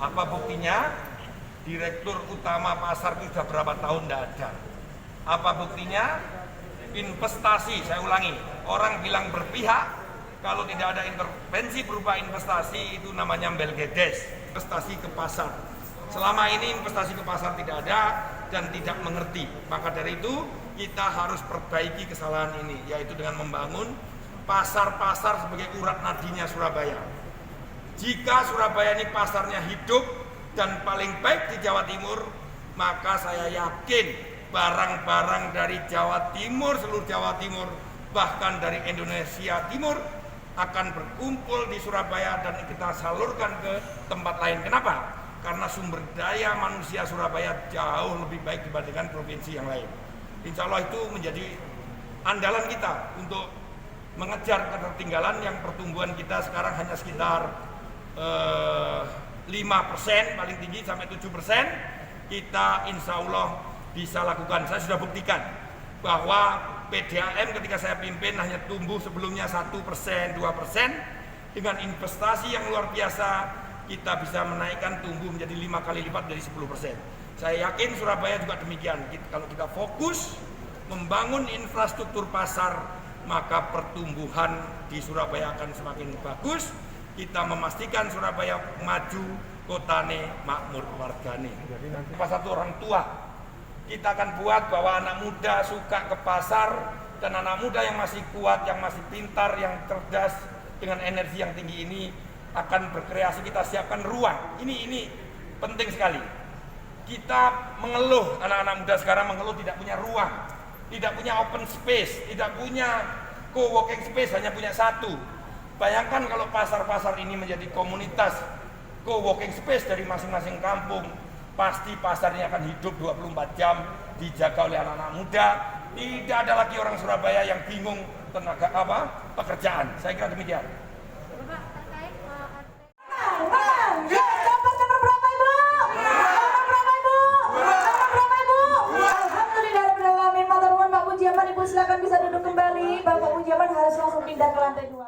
Apa buktinya? Direktur utama pasar itu sudah berapa tahun tidak ada. Apa buktinya? Investasi, saya ulangi, orang bilang berpihak, kalau tidak ada intervensi berupa investasi itu namanya belgedes, investasi ke pasar. Selama ini investasi ke pasar tidak ada dan tidak mengerti, maka dari itu kita harus perbaiki kesalahan ini, yaitu dengan membangun pasar-pasar sebagai urat nadinya Surabaya. Jika Surabaya ini pasarnya hidup dan paling baik di Jawa Timur, maka saya yakin barang-barang dari Jawa Timur, seluruh Jawa Timur, bahkan dari Indonesia Timur akan berkumpul di Surabaya dan kita salurkan ke tempat lain. Kenapa? Karena sumber daya manusia Surabaya jauh lebih baik dibandingkan provinsi yang lain. Insya Allah itu menjadi andalan kita untuk mengejar ketertinggalan yang pertumbuhan kita sekarang hanya sekitar 5%, paling tinggi sampai 7%. Kita insya Allah bisa lakukan. Saya sudah buktikan bahwa PDAM ketika saya pimpin hanya tumbuh sebelumnya 1%, 2%. Dengan investasi yang luar biasa kita bisa menaikkan tumbuh menjadi 5 kali lipat dari 10%. Saya yakin Surabaya juga demikian. Kalau kita fokus membangun infrastruktur pasar, maka pertumbuhan di Surabaya akan semakin bagus. Kita memastikan Surabaya maju, kotane makmur wargane. Pasar itu orang tua. Kita akan buat bahwa anak muda suka ke pasar, dan anak muda yang masih kuat, yang masih pintar, yang cerdas dengan energi yang tinggi ini akan berkreasi. Kita siapkan ruang. Ini penting sekali. Kita mengeluh, anak-anak muda sekarang mengeluh tidak punya ruang, tidak punya open space, tidak punya co-working space, hanya punya satu. Bayangkan kalau pasar-pasar ini menjadi komunitas co-working space dari masing-masing kampung, pasti pasarnya akan hidup 24 jam, dijaga oleh anak-anak muda. Tidak ada lagi orang Surabaya yang bingung tenaga pekerjaan. Saya kira demikian. Bapak terkait Dapat nomor berapa Ibu? Alhamdulillah, matur nuwun Pak Pujiaman. Ibu silakan bisa duduk kembali. Bapak Pujiaman harus langsung pindah ke lantai 2.